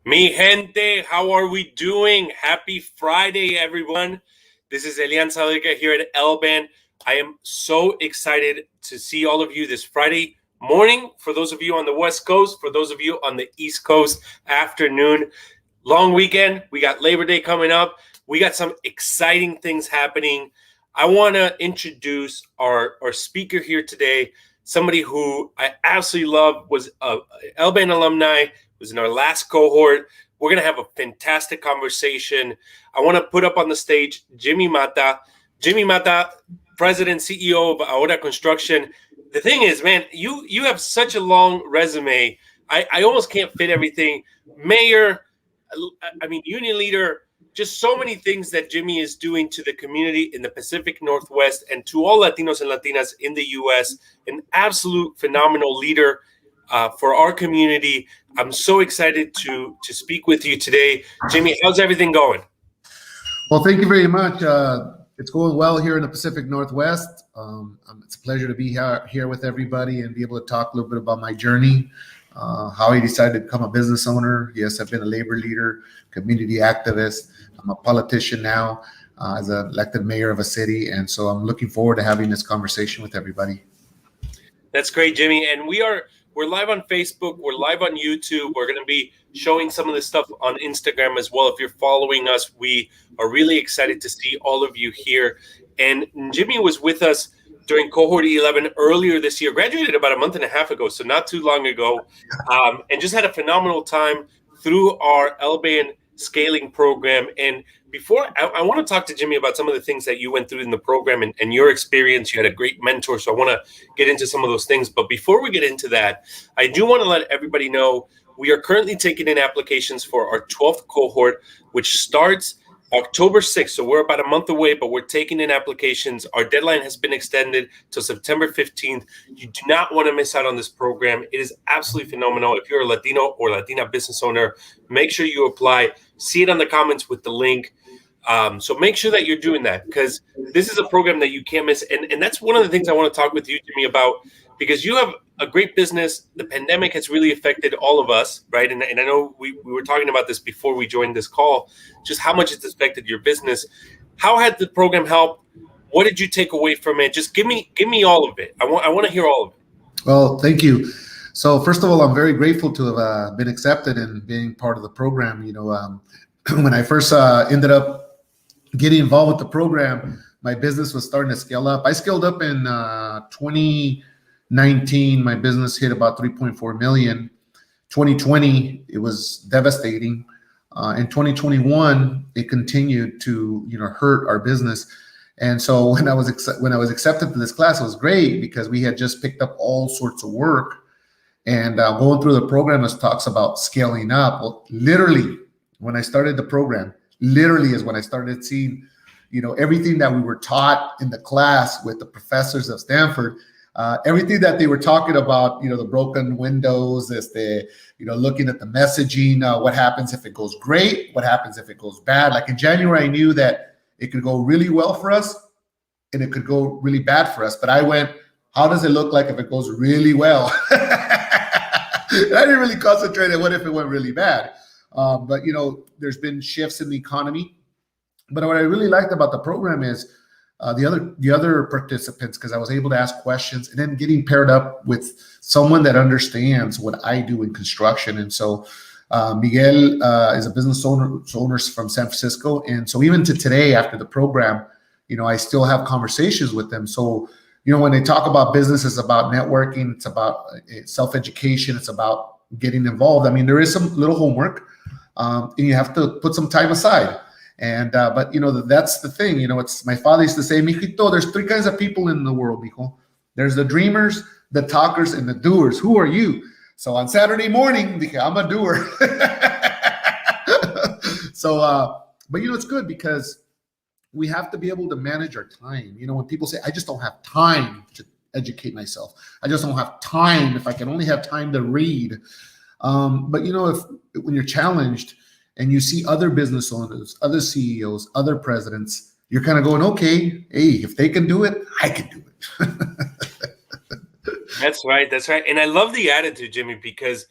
Mi gente, how are we doing? Happy Friday, everyone. This is Elian Savodivker here at L-BAN. I am so excited to see all of you this Friday morning. For those of you on the West Coast, for those of you on the East Coast, afternoon, long weekend. We got Labor Day coming up. We got some exciting things happening. I want to introduce our speaker here today, somebody who I absolutely love, was a L-BAN alumni, was in our last cohort. We're going to have a fantastic conversation. I want to put up on the stage Jimmy Matta. Jimmy Matta, President, CEO of Ahora Construction. The thing is, man, you have such a long resume. I almost can't fit everything. Mayor, union leader, just so many things that Jimmy is doing to the community in the Pacific Northwest and to all Latinos and Latinas in the U.S. An absolute phenomenal leader for our community. I'm so excited to speak with you today. Jimmy, how's everything going? Well, thank you very much. It's going well here in the Pacific Northwest. It's a pleasure to be here with everybody and be able to talk a little bit about my journey, how I decided to become a business owner. Yes, I've been a labor leader, community activist. I'm a politician now as an elected mayor of a city. And so I'm looking forward to having this conversation with everybody. That's great, Jimmy. And we're live on Facebook. We're live on YouTube. We're going to be showing some of this stuff on Instagram as well. If you're following us, we are really excited to see all of you here. And Jimmy was with us during cohort 11 earlier this year, graduated about a month and a half ago, so not too long ago, and just had a phenomenal time through our L-BAN scaling program. And before, I want to talk to Jimmy about some of the things that you went through in the program and your experience. You had a great mentor, so I want to get into some of those things. But before we get into that, I do want to let everybody know we are currently taking in applications for our 12th cohort, which starts October 6th. So we're about a month away, but we're taking in applications. Our deadline has been extended till September 15th. You do not want to miss out on this program. It is absolutely phenomenal. If you're a Latino or Latina business owner, make sure you apply. See it on the comments with the link. So make sure that you're doing that, because this is a program that you can't miss. And that's one of the things I want to talk with you, Jimmy, about, because you have a great business. The pandemic has really affected all of us, right? And I know we were talking about this before we joined this call, just how much it's affected your business. How had the program helped? What did you take away from it? Just give me all of it. I want to hear all of it. Well, thank you. So first of all, I'm very grateful to have been accepted and being part of the program. You know, when I first ended up getting involved with the program, my business was starting to scale up. I scaled up in 2019. My business hit about 3.4 million. 2020, it was devastating. In 2021, it continued to hurt our business. And so when I was accepted to this class, it was great because we had just picked up all sorts of work. And going through the program, it talks about scaling up. Well, literally, when I started the program, literally is when I started seeing, everything that we were taught in the class with the professors of Stanford, everything that they were talking about, the broken windows, looking at the messaging, what happens if it goes great, what happens if it goes bad. Like in January, I knew that it could go really well for us and it could go really bad for us. But I went, how does it look like if it goes really well? And I didn't really concentrate on what if it went really bad. But there's been shifts in the economy. But what I really liked about the program is the other participants, because I was able to ask questions and then getting paired up with someone that understands what I do in construction. And so Miguel is a business owner from San Francisco. And so even to today, after the program, I still have conversations with them. So, when they talk about business, it's about networking, it's about self-education, it's about getting involved. I mean, there is some little homework, and you have to put some time aside. And but that's the thing. It's my father used to say, "Mijito, there's three kinds of people in the world, mijo. There's the dreamers, the talkers, and the doers. Who are you?" So on Saturday morning, I'm a doer. So, but it's good because we have to be able to manage our time. When people say, "I just don't have time to educate myself. I just don't have time. If I can only have time to read." But when you're challenged and you see other business owners, other CEOs, other presidents, you're kind of going, okay, hey, if they can do it, I can do it. That's right. And I love the attitude, Jimmy, because,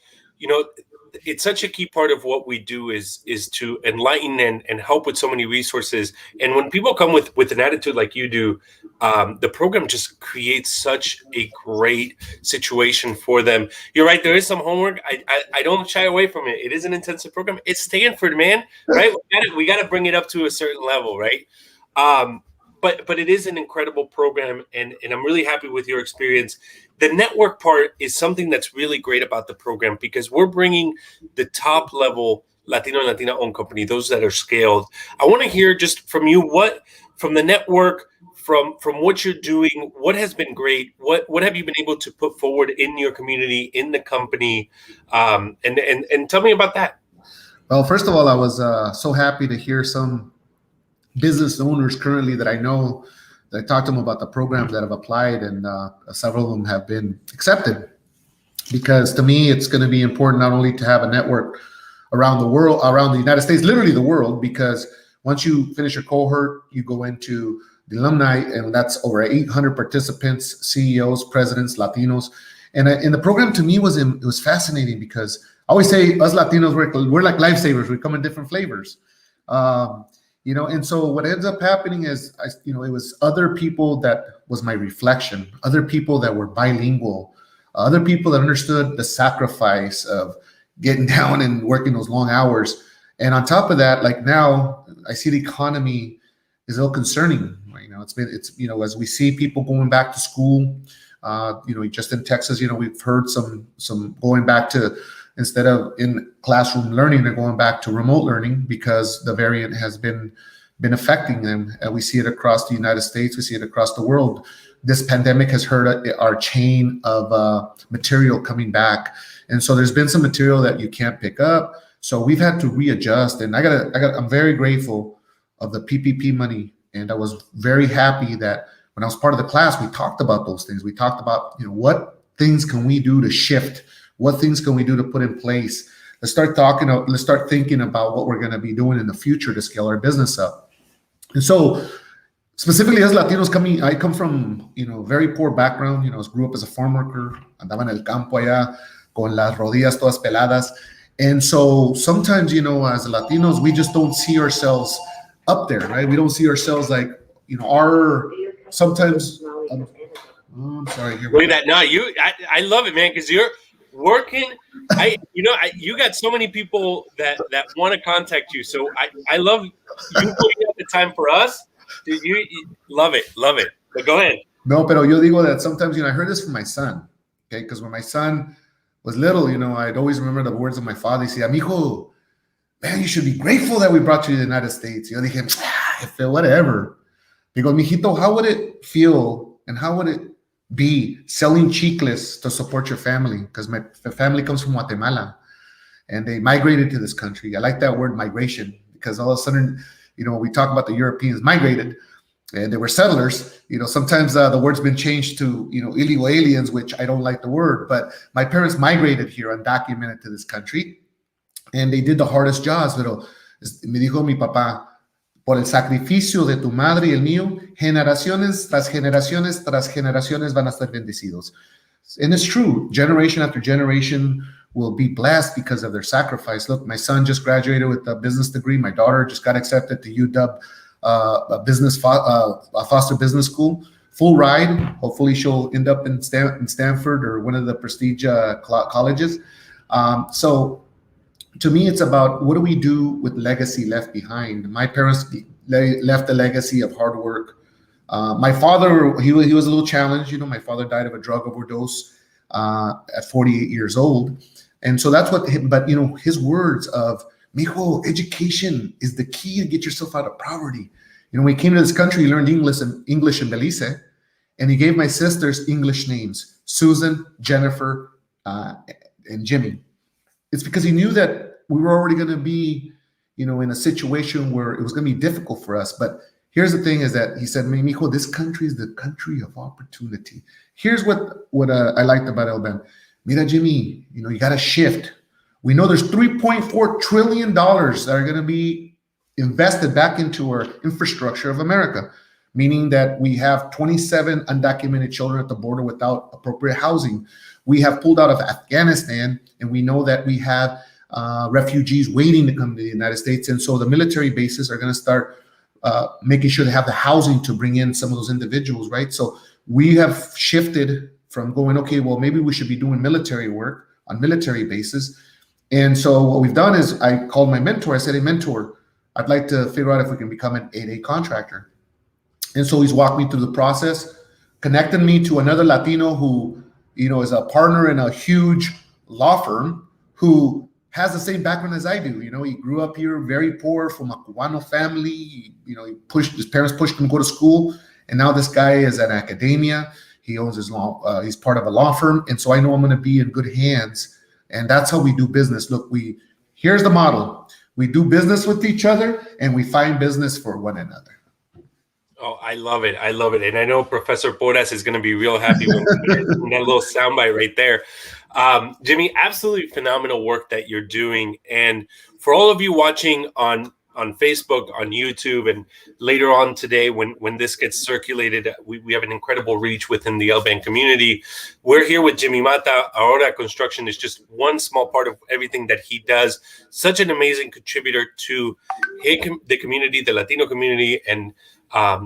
it's such a key part of what we do is to enlighten and help with so many resources. And when people come with an attitude like you do, the program just creates such a great situation for them. You're right. There is some homework. I don't shy away from it. It is an intensive program. It's Stanford, man. Right? We got to bring it up to a certain level, right? But it is an incredible program, and I'm really happy with your experience. The network part is something that's really great about the program, because we're bringing the top level Latino and Latina owned company, those that are scaled. I want to hear just from you, what from the network, from what you're doing, what has been great, what have you been able to put forward in your community, in the company, and tell me about that. Well, first of all, I was so happy to hear some business owners currently that I know, that I talked to them about the programs that have applied, and several of them have been accepted. Because to me, it's going to be important not only to have a network around the world, around the United States, literally the world, because once you finish your cohort, you go into the Alumni, and that's over 800 participants, CEOs, presidents, Latinos. And the program to me it was fascinating, because I always say us Latinos, we're like lifesavers. We come in different flavors. And so what ends up happening is, it was other people that was my reflection, other people that were bilingual, other people that understood the sacrifice of getting down and working those long hours. And on top of that, like now, I see the economy is a little concerning. As we see people going back to school, just in Texas, we've heard some going back to, instead of in classroom learning, they're going back to remote learning because the variant has been affecting them. We see it across the United States. We see it across the world. This pandemic has hurt our chain of material coming back. And so there's been some material that you can't pick up. So we've had to readjust. And I'm very grateful of the PPP money. And I was very happy that when I was part of the class, we talked about those things. We talked about, what things can we do to shift? What things can we do to put in place? Let's start thinking about what we're going to be doing in the future to scale our business up. And so specifically as Latinos I come from, very poor background. I grew up as a farm worker. Andaba en el campo allá con las rodillas todas peladas. And so sometimes, as Latinos, we just don't see ourselves up there, right? We don't see ourselves like, sometimes, I'm sorry. Look at that. No, I love it, man, because you're working. You got so many people that want to contact you. So I love you putting up the time for us. Dude, you love it. But go ahead. No, pero yo digo that sometimes, I heard this from my son, okay? Because when my son was little, I'd always remember the words of my father. He said, amigo, man, you should be grateful that we brought you to the United States. Yo dije, whatever. Digo, mijito, how would it feel and how would it be selling chicles to support your family? Because my family comes from Guatemala and they migrated to this country. I like that word migration, because all of a sudden, we talk about the Europeans migrated and they were settlers. Sometimes the word's been changed to, illegal aliens, which I don't like the word, but my parents migrated here undocumented to this country and they did the hardest jobs. Pero me dijo mi papá, por el sacrificio de tu madre y el mío, generaciones tras generaciones tras generaciones van a estar bendecidos. And it's true. Generation after generation will be blessed because of their sacrifice. Look, my son just graduated with a business degree. My daughter just got accepted to UW Foster Business School. Full ride. Hopefully she'll end up in Stanford or one of the prestige colleges. So to me, it's about what do we do with legacy left behind? My parents left a legacy of hard work. My father, he was a little challenged. My father died of a drug overdose at 48 years old. And so that's but his words of, mijo, education is the key to get yourself out of poverty. When he came to this country, he learned English in Belize, and he gave my sisters English names, Susan, Jennifer, and Jimmy. It's because he knew that we were already going to be, in a situation where it was going to be difficult for us. But here's the thing is that he said, mijo, this country is the country of opportunity. Here's what I liked about El-Ban. Mira, Jimmy, you got to shift. We know there's $3.4 trillion that are going to be invested back into our infrastructure of America, meaning that we have 27 undocumented children at the border without appropriate housing. We have pulled out of Afghanistan, and we know that we have refugees waiting to come to the United States. And so the military bases are going to start making sure they have the housing to bring in some of those individuals, right? So we have shifted from going, okay, well, maybe we should be doing military work on military bases. And so what we've done is I called my mentor. I said, hey, mentor, I'd like to figure out if we can become an 8A contractor. And so he's walked me through the process, connected me to another Latino who, is a partner in a huge law firm who has the same background as I do. He grew up here very poor from a Cubano family. His parents pushed him to go to school. And now this guy is at academia. He owns his law. He's part of a law firm. And so I know I'm going to be in good hands. And that's how we do business. Look, here's the model. We do business with each other and we find business for one another. Oh, I love it. I love it. And I know Professor Porras is going to be real happy with that little soundbite right there. Jimmy, absolutely phenomenal work that you're doing. And for all of you watching on Facebook, on YouTube, and later on today when this gets circulated, we have an incredible reach within the LBAN community. We're here with Jimmy Matta. Ahora Construction is just one small part of everything that he does. Such an amazing contributor to the community, the Latino community, and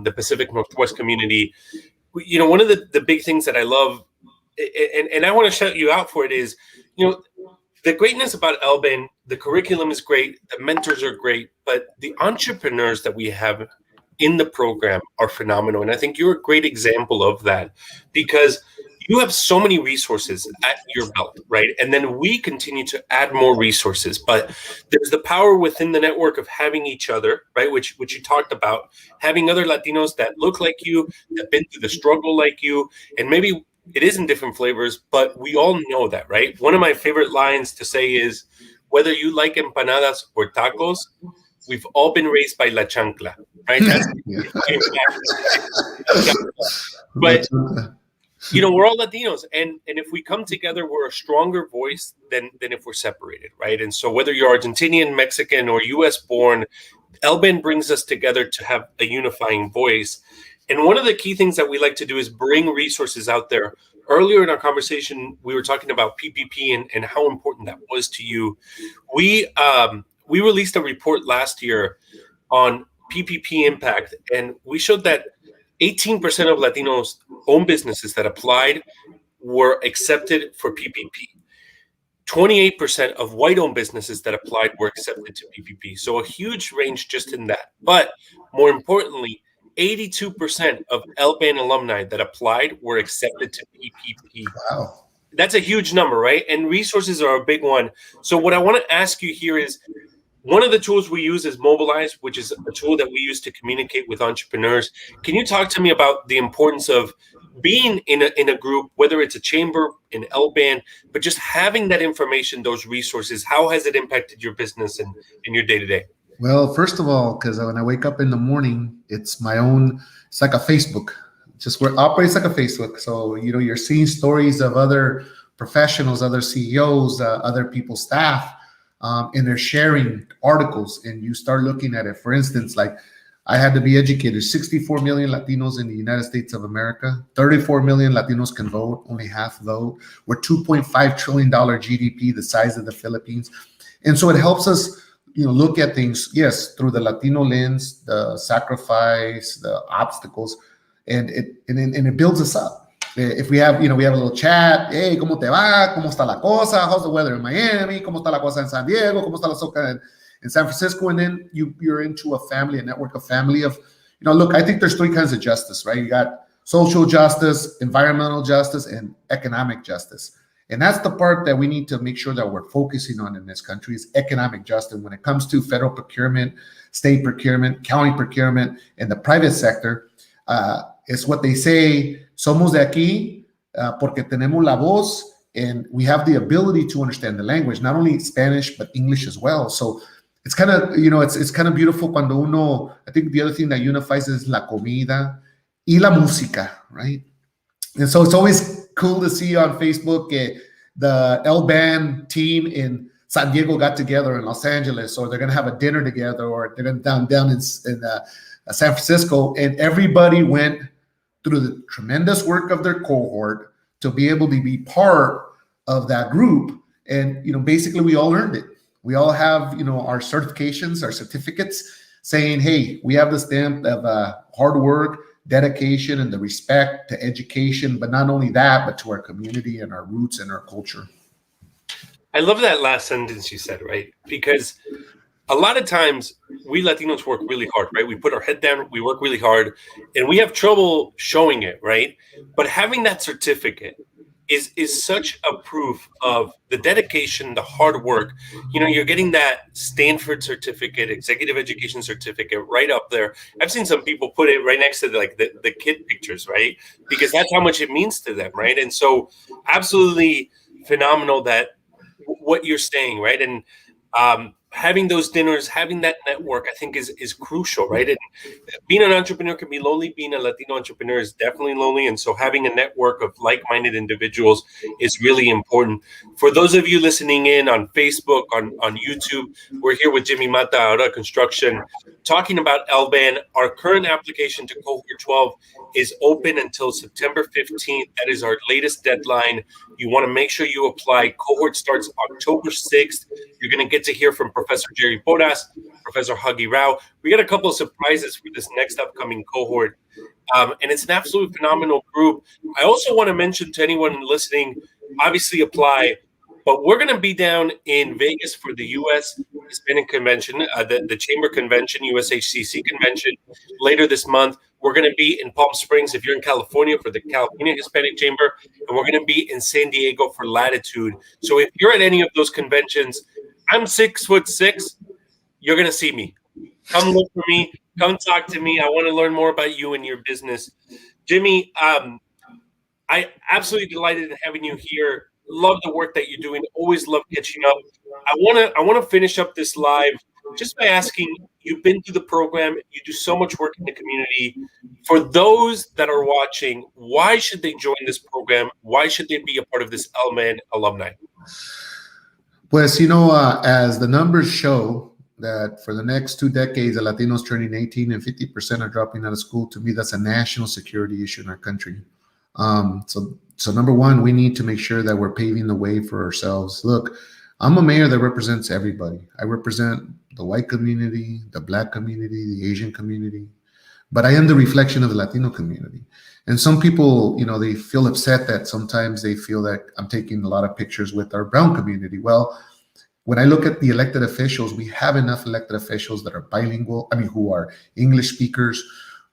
the Pacific Northwest community. One of the big things that I love, and I want to shout you out for it, is, the greatness about LBAN, the curriculum is great, the mentors are great, but the entrepreneurs that we have in the program are phenomenal. And I think you're a great example of that, because you have so many resources at your belt, right? And then we continue to add more resources, but there's the power within the network of having each other, right? Which you talked about, having other Latinos that look like you, that have been through the struggle like you, and maybe it is in different flavors, but we all know that, right? One of my favorite lines to say is, whether you like empanadas or tacos, we've all been raised by La Chancla, right? That's but we're all Latinos, and if we come together, we're a stronger voice than if we're separated, right? And so whether you're Argentinian, Mexican, or U.S. born, LBAN brings us together to have a unifying voice. And one of the key things that we like to do is bring resources out there. Earlier in our conversation, we were talking about PPP and how important that was to you. We released a report last year on PPP impact, and we showed that 18% of Latinos owned businesses that applied were accepted for PPP. 28% of white-owned businesses that applied were accepted to PPP. So a huge range just in that. But more importantly, 82% of LBAN alumni that applied were accepted to PPP. Wow. That's a huge number, right? And resources are a big one. So what I want to ask you here is, one of the tools we use is Mobilize, which is a tool that we use to communicate with entrepreneurs. Can you talk to me about the importance of being in a group, whether it's a chamber, in LBAN, but just having that information, those resources? How has it impacted your business and your day-to-day? Well, first of all, because when I wake up in the morning, it's like a Facebook. Just where it operates like a Facebook. So, you're seeing stories of other professionals, other CEOs, other people's staff, and they're sharing articles, and you start looking at it. For instance, like, I had to be educated. 64 million Latinos in the United States of America. 34 million Latinos can vote, only half vote. We're $2.5 trillion GDP, the size of the Philippines. And so it helps us look at things, yes, through the Latino lens, the sacrifice, the obstacles, and it builds us up. If we have a little chat, hey, ¿cómo te va? ¿Cómo está la cosa? How's the weather in Miami? ¿Cómo está la cosa en San Diego? ¿Cómo está la cosa in San Francisco? And then you're into a network of family of, look, I think there's three kinds of justice, right? You got social justice, environmental justice, and economic justice. And that's the part that we need to make sure that we're focusing on in this country, is economic justice. When it comes to federal procurement, state procurement, county procurement, and the private sector, it's what they say, somos de aquí porque tenemos la voz, and we have the ability to understand the language, not only Spanish, but English as well. So it's kind of, it's kind of beautiful cuando uno, I think the other thing that unifies is la comida y la música, right? And so it's always cool to see on Facebook the LBAN team in San Diego got together in Los Angeles, or they're going to have a dinner together, or they're going to down in San Francisco, and everybody went through the tremendous work of their cohort to be able to be part of that group. And, basically we all earned it. We all have, our certifications, our certificates saying, hey, we have the stamp of hard work, dedication, and the respect to education, but not only that, but to our community and our roots and our culture. I love that last sentence you said, right? Because a lot of times we Latinos work really hard, right? We put our head down, we work really hard, and we have trouble showing it, right? But having that certificate is such a proof of the dedication, the hard work. You're getting that Stanford certificate, executive education certificate right up there. I've seen some people put it right next to the kid pictures, right? Because that's how much it means to them, right? And so absolutely phenomenal that what you're saying, right? And having those dinners, having that network, I think is crucial, right? And being an entrepreneur can be lonely. Being a Latino entrepreneur is definitely lonely. And so having a network of like-minded individuals is really important. For those of you listening in on Facebook, on YouTube, we're here with Jimmy Matta, Ahora Construction, talking about LBAN. Our current application to Cohort 12 is open until September 15th. That is our latest deadline. You want to make sure you apply. Cohort starts October 6th. You're going to get to hear from Professor Jerry Porras, Professor Huggy Rao. We got a couple of surprises for this next upcoming cohort. And it's an absolute phenomenal group. I also want to mention to anyone listening, obviously apply, but we're going to be down in Vegas for the U.S. Hispanic Convention, the Chamber Convention, USHCC Convention later this month. We're going to be in Palm Springs if you're in California for the California Hispanic Chamber, and we're going to be in San Diego for Latitude. So if you're at any of those conventions, I'm 6'6". You're going to see me. Come look for me. Come talk to me. I want to learn more about you and your business. Jimmy, I absolutely delighted in having you here. Love the work that you're doing. Always love catching up. I want to finish up this live just by asking, you've been through the program. You do so much work in the community. For those that are watching, why should they join this program? Why should they be a part of this LBAN alumni? Pues, as the numbers show that for the next 2 decades, the Latinos turning 18 and 50% are dropping out of school. To me, that's a national security issue in our country. So number one, we need to make sure that we're paving the way for ourselves. Look, I'm a mayor that represents everybody. I represent the white community, the Black community, the Asian community, but I am the reflection of the Latino community. And some people, they feel upset that sometimes they feel that I'm taking a lot of pictures with our brown community. Well, when I look at the elected officials, we have enough elected officials that are bilingual, who are English speakers,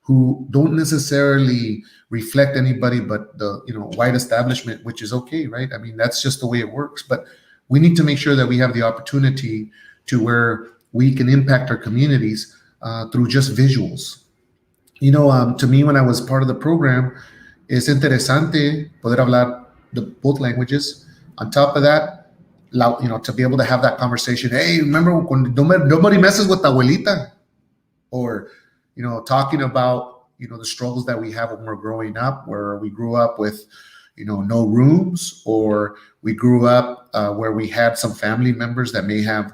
who don't necessarily reflect anybody but the white establishment, which is okay, right? That's just the way it works. But we need to make sure that we have the opportunity to where we can impact our communities through just visuals. To me, when I was part of the program, es interesante poder hablar both languages. On top of that, to be able to have that conversation. Hey, remember when nobody messes with abuelita? Or, talking about, the struggles that we have when we're growing up, where we grew up with, no rooms, or we grew up where we had some family members that may have,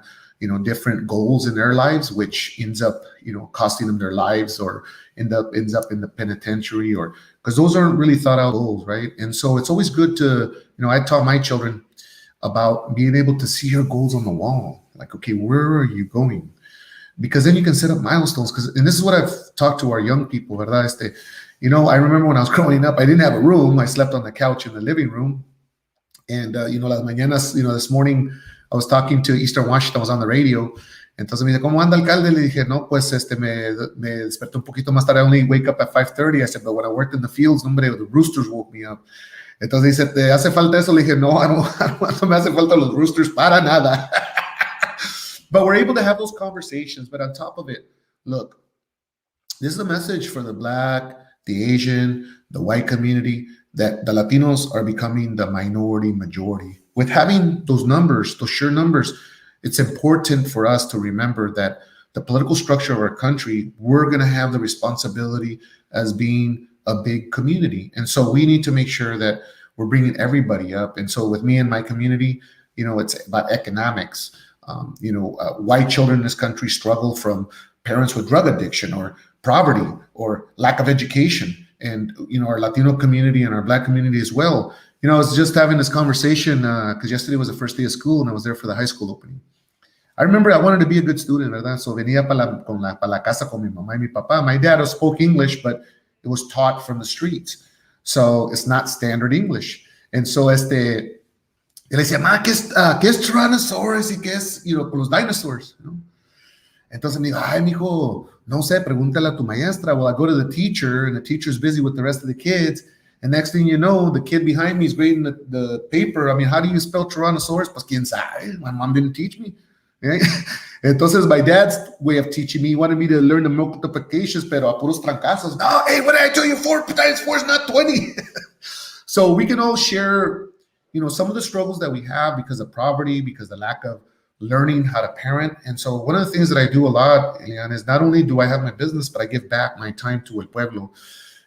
different goals in their lives, which ends up, costing them their lives, or ends up in the penitentiary, or because those aren't really thought out goals, right? And so it's always good to, I taught my children about being able to see your goals on the wall. Like, okay, where are you going? Because then you can set up milestones. And this is what I've talked to our young people, ¿verdad? I remember when I was growing up, I didn't have a room. I slept on the couch in the living room. And, las mañanas, this morning, I was talking to Eastern Washington, I was on the radio. Entonces me dice, ¿cómo anda, alcalde? Le dije, no, pues me desperté un poquito más tarde. I only wake up at 5:30. I said, but when I worked in the fields, hombre, the roosters woke me up. Entonces dice, ¿te hace falta eso? Le dije, no, no me hace falta los roosters para nada. But we're able to have those conversations. But on top of it, look, this is a message for the Black, the Asian, the white community, that the Latinos are becoming the minority majority. With having those numbers, those sheer numbers, it's important for us to remember that the political structure of our country, we're going to have the responsibility as being a big community. And so we need to make sure that we're bringing everybody up. And so with me and my community, it's about economics. White children in this country struggle from parents with drug addiction or poverty or lack of education. And, our Latino community and our Black community as well. I was just having this conversation because yesterday was the first day of school and I was there for the high school opening. I remember I wanted to be a good student, ¿verdad? So venía para la casa con mi mamá y mi papá. My dad spoke English, but it was taught from the streets. So it's not standard English. And so él decía, ma, ¿qué es Tyrannosaurus y qué es, con los dinosaurs? Entonces me dijo, ay, mijo, no sé, pregúntale a tu maestra. Well, I go to the teacher, and the teacher's busy with the rest of the kids. And next thing you know, the kid behind me is grading the paper. I mean, how do you spell Tyrannosaurus? Pues, quién sabe. My mom didn't teach me. Right? Entonces, my dad's way of teaching me, he wanted me to learn the multiplications, pero a puros trancazos. No, hey, what did I tell you? 4 times 4 is not 20. So we can all share, some of the struggles that we have because of poverty, because of the lack of learning how to parent. And so one of the things that I do a lot, Elian, is not only do I have my business, but I give back my time to El Pueblo,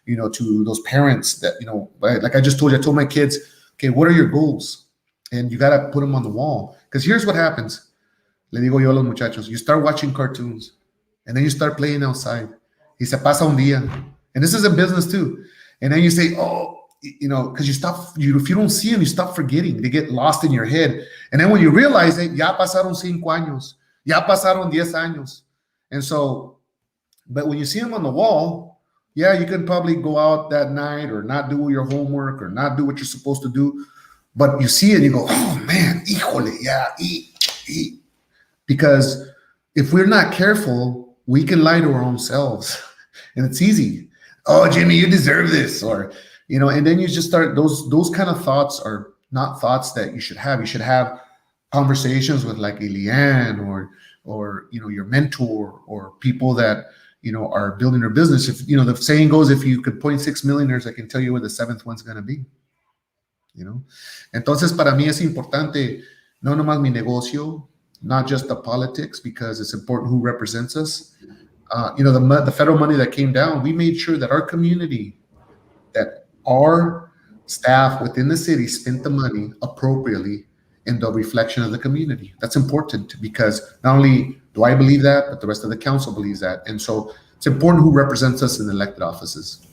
to those parents that, like I just told you, I told my kids, okay, what are your goals? And you got to put them on the wall. Because here's what happens. Le digo yo a los muchachos, you start watching cartoons and then you start playing outside. Y se pasa un día. And this is a business too. And then you say, oh, because if you don't see them, you stop forgetting. They get lost in your head. And then when you realize it, ya pasaron 5 años. Ya pasaron 10 años. And so, but when you see them on the wall, yeah, you can probably go out that night or not do your homework or not do what you're supposed to do. But you see it and you go, oh man, híjole, yeah, eat. Because if we're not careful, we can lie to our own selves. And it's easy. Oh, Jimmy, you deserve this. Or, and then you just start, those kind of thoughts are not thoughts that you should have. You should have conversations with like Elian or your mentor or people that, are building their business. If, the saying goes, if you could point 6 millionaires, I can tell you where the 7th one's going to be. Entonces, para mí es importante, no nomás mi negocio, not just the politics, because it's important who represents us. The federal money that came down, we made sure that our community, that our staff within the city spent the money appropriately in the reflection of the community. That's important because not only do I believe that, but the rest of the council believes that. And so it's important who represents us in elected offices.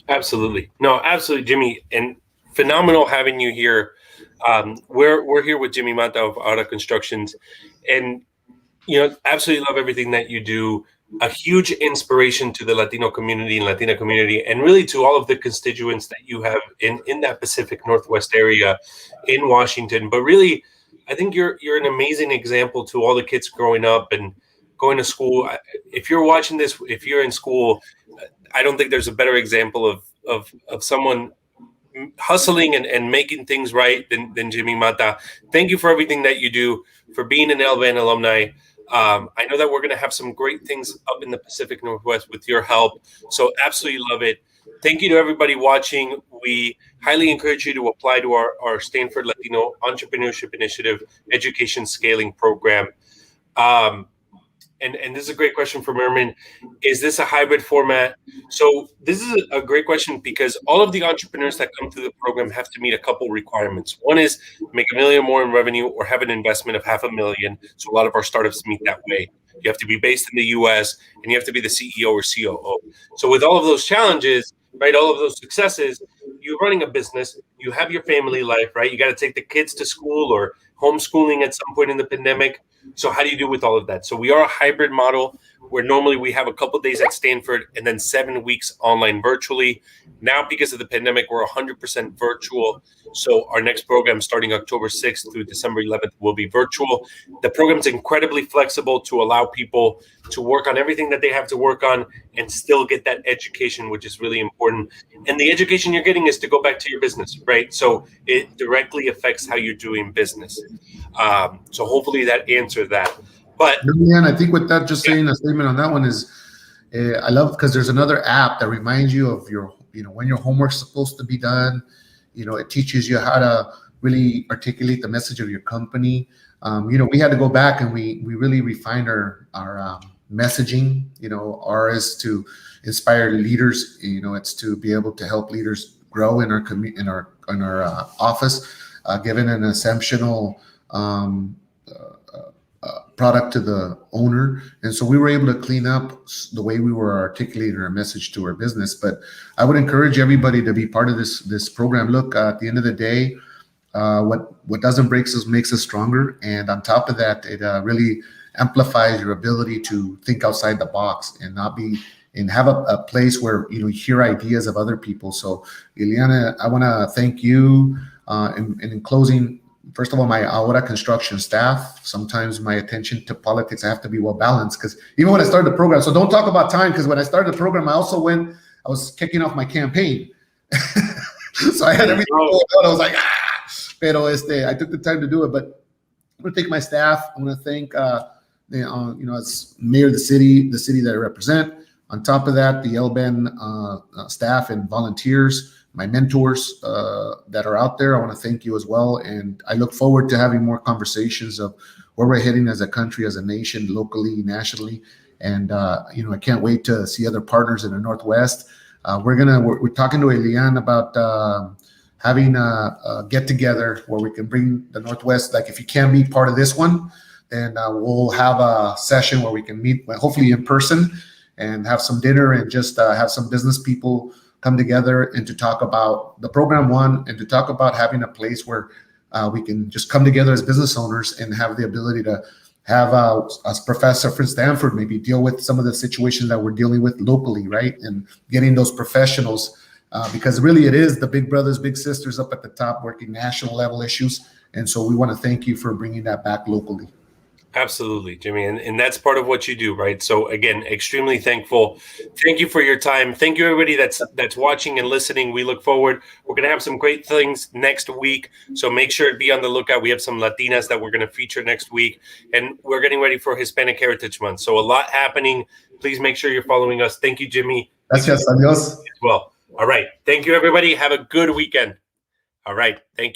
Absolutely. No, absolutely, Jimmy. And phenomenal having you here. We're here with Jimmy Matta of Ahora Construction, and absolutely love everything that you do. A huge inspiration to the Latino community and Latina community, and really to all of the constituents that you have in that Pacific Northwest area in Washington. But really, I think you're an amazing example to all the kids growing up and going to school. If you're watching this, if you're in school, I don't think there's a better example of someone hustling and making things right than Jimmy Matta. Thank you for everything that you do, for being an LBAN alumni. I know that we're going to have some great things up in the Pacific Northwest with your help. So absolutely love it. Thank you to everybody watching. We highly encourage you to apply to our Stanford Latino Entrepreneurship Initiative Education Scaling Program. And this is a great question from Merman. Is this a hybrid format? So this is a great question because all of the entrepreneurs that come through the program have to meet a couple requirements. One is make $1 million more in revenue or have an investment of $500,000. So a lot of our startups meet that way. You have to be based in the US and you have to be the CEO or COO. So with all of those challenges, right, all of those successes, you're running a business, you have your family life, right? You got to take the kids to school or homeschooling at some point in the pandemic. So how do you do with all of that? So we are a hybrid model where normally we have a couple of days at Stanford and then 7 weeks online virtually. Now, because of the pandemic, we're 100% virtual. So our next program starting October 6th through December 11th will be virtual. The program's incredibly flexible to allow people to work on everything that they have to work on and still get that education, which is really important. And the education you're getting is to go back to your business, right? So it directly affects how you're doing business. So hopefully that answered that. But man, I think with that, just saying a statement on that one is, I love because there's another app that reminds you of your, when your homework's supposed to be done. It teaches you how to really articulate the message of your company. We had to go back and we really refined our messaging. Ours to inspire leaders. It's to be able to help leaders grow in our office, given an exceptional product to the owner. And so we were able to clean up the way we were articulating our message to our business. But I would encourage everybody to be part of this program. Look, at the end of the day, what doesn't break us makes us stronger. And on top of that, it really amplifies your ability to think outside the box and not be and have a place where you hear ideas of other people. So Eliana, I want to thank you. And in closing, first of all, my Ahora Construction staff. Sometimes my attention to politics, I have to be well balanced, because even when I started the program, so don't talk about time, because when I started the program, I was kicking off my campaign. So I had everything going on. I was like, pero I took the time to do it. But I want to thank my staff. I want to thank, as mayor of the city that I represent. On top of that, the LBAN staff and volunteers, my mentors that are out there, I want to thank you as well. And I look forward to having more conversations of where we're heading as a country, as a nation, locally, nationally. And, I can't wait to see other partners in the Northwest. We're talking to Elian about having a get together where we can bring the Northwest. Like, if you can't be part of this one, then we'll have a session where we can meet, hopefully in person, and have some dinner and just have some business people come together and to talk about the program and to talk about having a place where we can just come together as business owners and have the ability to have a professor from Stanford maybe deal with some of the situations that we're dealing with locally, right? And getting those professionals, because really it is the big brothers, big sisters up at the top working national level issues. And so we want to thank you for bringing that back locally. Absolutely, Jimmy. And that's part of what you do, right? So again, extremely thankful. Thank you for your time. Thank you, everybody that's watching and listening. We look forward. We're going to have some great things next week. So make sure to be on the lookout. We have some Latinas that we're going to feature next week. And we're getting ready for Hispanic Heritage Month. So a lot happening. Please make sure you're following us. Thank you, Jimmy. Gracias. Adios. Well, all right. Thank you, everybody. Have a good weekend. All right. Thank you.